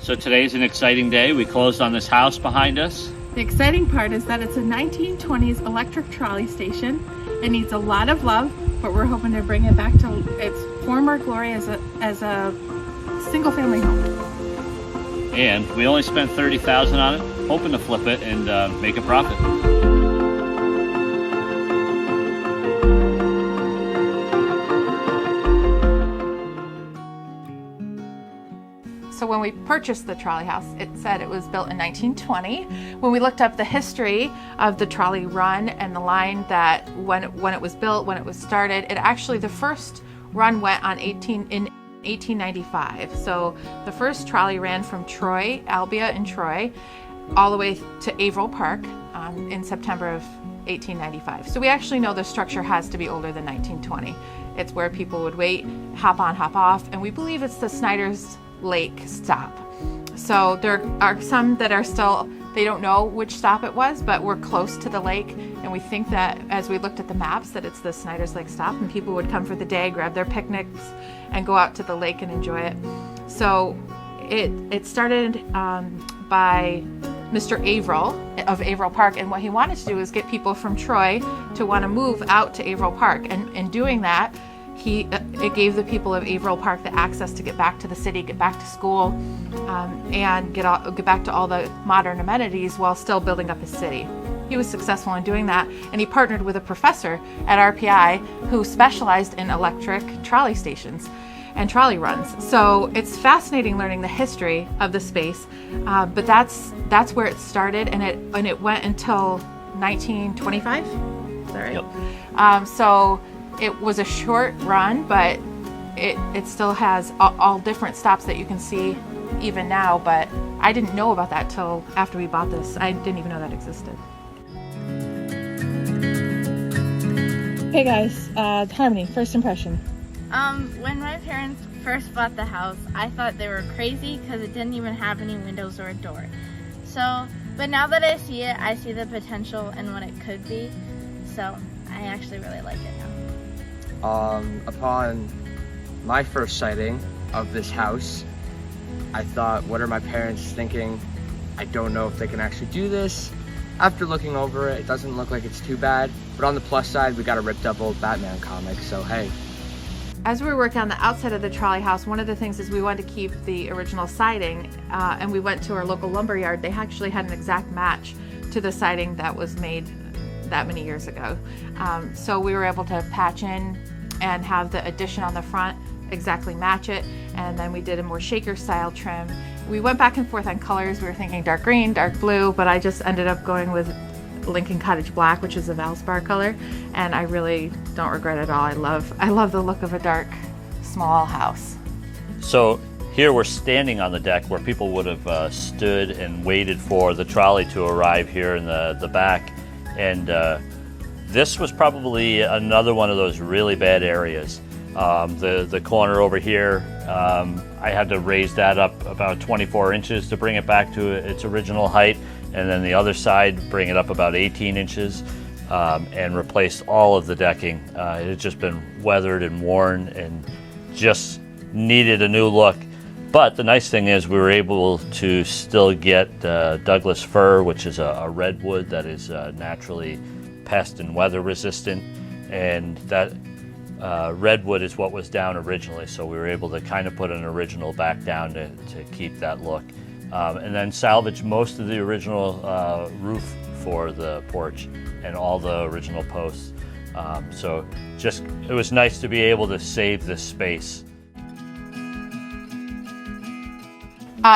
So today's an exciting day. We closed on this house behind us. The exciting part is that it's a 1920s electric trolley station. It needs a lot of love, but we're hoping to bring it back to its former glory as a single family home. And we only spent $30,000 on it, hoping to flip it and make a profit. So when we purchased the trolley house, it said it was built in 1920. When we looked up the history of the trolley run and the line that when it was built, when it was started, it actually, the first run went on in 1895. So the first trolley ran from Troy, Albia in Troy, all the way to Averill Park in September of 1895. So we actually know the structure has to be older than 1920. It's where people would wait, hop on, hop off, and we believe it's the Snyder's Lake stop. So there are some that are still, they don't know which stop it was, but we're close to the lake, and we think that as we looked at the maps that it's the Snyder's Lake stop, and people would come for the day, grab their picnics, and go out to the lake and enjoy it. So it started by Mr. Averill of Averill Park, and what he wanted to do is get people from Troy to want to move out to Averill Park, and in doing that, it gave the people of Averill Park the access to get back to the city, get back to school, and get back to all the modern amenities while still building up his city. He was successful in doing that, and he partnered with a professor at RPI who specialized in electric trolley stations and trolley runs. So it's fascinating learning the history of the space, but that's where it started, and it went until 1925. Is that right? Yep. So it was a short run, but it still has all different stops that you can see even now, but I didn't know about that till after we bought this. I didn't even know that existed. Hey guys, Harmony, first impression. When my parents first bought the house, I thought they were crazy because it didn't even have any windows or a door. But now that I see it, I see the potential and what it could be. So I actually really like it now. Upon my first sighting of this house, I thought, what are my parents thinking? I don't know if they can actually do this. After looking over it, it doesn't look like it's too bad. But on the plus side, we got a ripped up old Batman comic, so hey. As we were working on the outside of the trolley house, one of the things is we wanted to keep the original siding, and we went to our local lumber yard. They actually had an exact match to the siding that was made that many years ago. So we were able to patch in and have the addition on the front exactly match it, and then we did a more shaker style trim. We went back and forth on colors. We were thinking dark green, dark blue, but I just ended up going with Lincoln Cottage Black, which is a Valspar color, and I really don't regret it at all. I love the look of a dark, small house. So here we're standing on the deck where people would have stood and waited for the trolley to arrive here in the back, and this was probably another one of those really bad areas. The corner over here, I had to raise that up about 24 inches to bring it back to its original height, and then the other side bring it up about 18 inches and replace all of the decking. It had just been weathered and worn and just needed a new look. But the nice thing is we were able to still get Douglas fir, which is a redwood that is naturally pest and weather resistant, and that redwood is what was down originally, so we were able to kind of put an original back down to keep that look, and then salvage most of the original roof for the porch and all the original posts. So just it was nice to be able to save this space.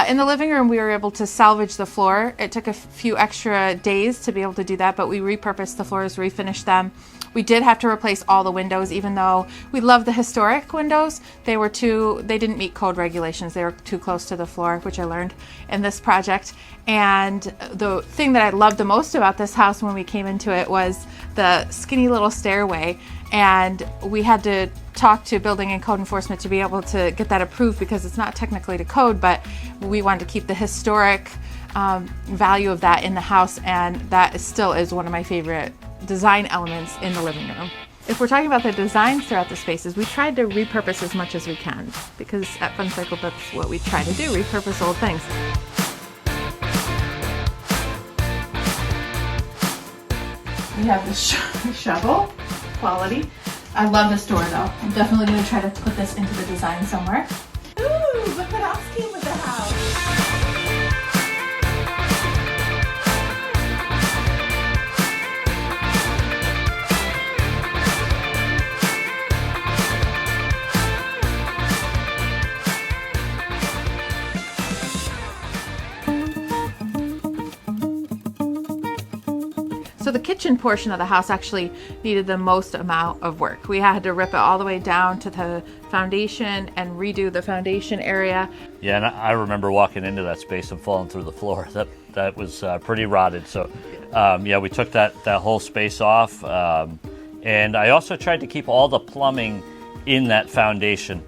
In the living room, we were able to salvage the floor. It took a few extra days to be able to do that, but we repurposed the floors, refinished them. We did have to replace all the windows, even though we love the historic windows. They didn't meet code regulations. They were too close to the floor, which I learned in this project. And the thing that I loved the most about this house when we came into it was the skinny little stairway. And we had to talk to building and code enforcement to be able to get that approved, because it's not technically to code, but we wanted to keep the historic value of that in the house, and that still is one of my favorite design elements in the living room. if we're talking about the designs throughout the spaces, we tried to repurpose as much as we can, because at FunCycled, that's what we try to do, repurpose old things. We have this shovel, quality. I love this door though. I'm definitely going to try to put this into the design somewhere. Ooh, look what else came with the house. So the kitchen portion of the house actually needed the most amount of work. We had to rip it all the way down to the foundation and redo the foundation area. Yeah, and I remember walking into that space and falling through the floor. That was pretty rotted. So yeah, we took that whole space off. And I also tried to keep all the plumbing in that foundation.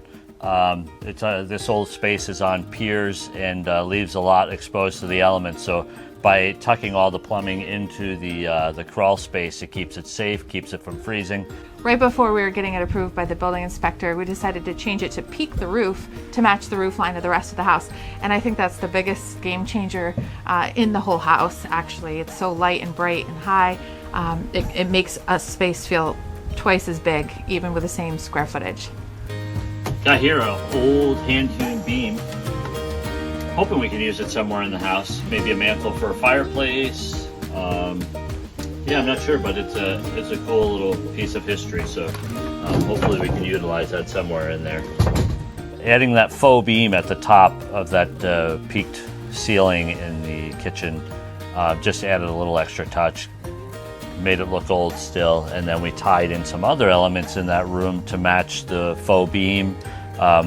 This old space is on piers and leaves a lot exposed to the elements. So by tucking all the plumbing into the crawl space, it keeps it safe, keeps it from freezing. Right before we were getting it approved by the building inspector, we decided to change it to peak the roof to match the roof line of the rest of the house. And I think that's the biggest game changer in the whole house, actually. It's so light and bright and high. It makes a space feel twice as big, even with the same square footage. Got here an old hand-hewn beam. Hoping we can use it somewhere in the house. Maybe a mantle for a fireplace. Yeah, I'm not sure, but it's a cool little piece of history. So hopefully we can utilize that somewhere in there. Adding that faux beam at the top of that peaked ceiling in the kitchen just added a little extra touch. Made it look old still, and then we tied in some other elements in that room to match the faux beam.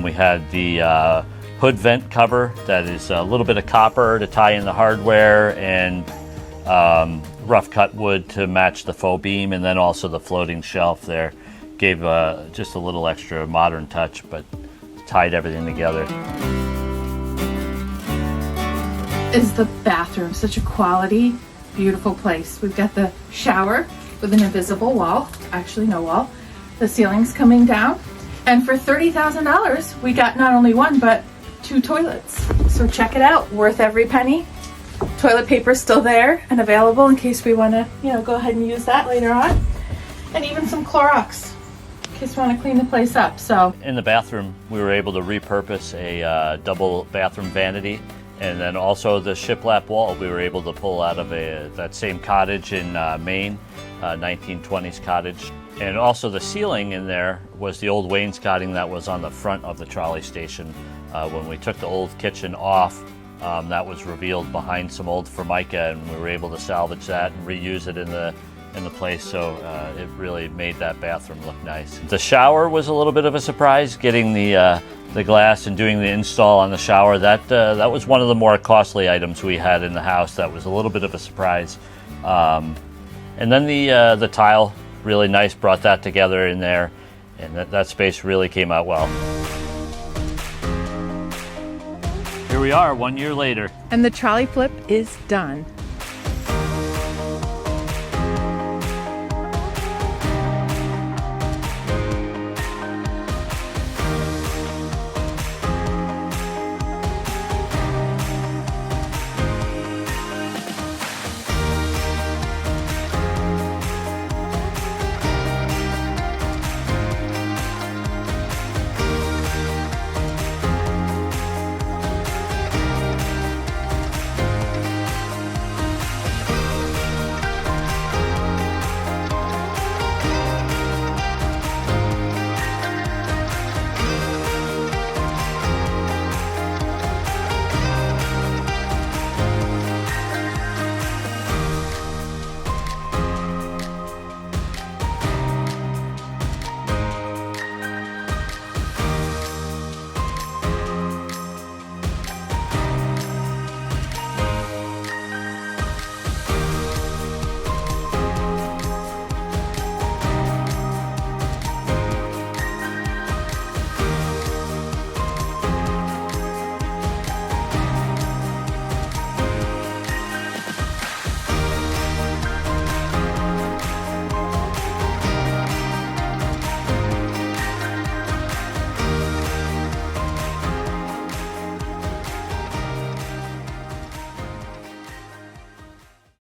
We had the hood vent cover that is a little bit of copper to tie in the hardware, and rough cut wood to match the faux beam, and then also the floating shelf there gave just a little extra modern touch, but tied everything together. Is the bathroom such a quality, beautiful place? We've got the shower with an invisible wall, actually no wall. The ceiling's coming down, and for $30,000 we got not only one but 2 toilets. So check it out, worth every penny. Toilet paper's still there and available in case we want to, go ahead and use that later on. And even some Clorox in case we want to clean the place up. So in the bathroom, we were able to repurpose a double bathroom vanity, and then also the shiplap wall we were able to pull out of that same cottage in Maine, 1920s cottage. And also the ceiling in there was the old wainscoting that was on the front of the trolley station. When we took the old kitchen off, that was revealed behind some old Formica, and we were able to salvage that and reuse it in the place. So it really made that bathroom look nice. The shower was a little bit of a surprise, getting the glass and doing the install on the shower. That was one of the more costly items we had in the house. That was a little bit of a surprise. And then the tile, really nice, brought that together in there, and that space really came out well. Here we are 1 year later. And the trolley flip is done.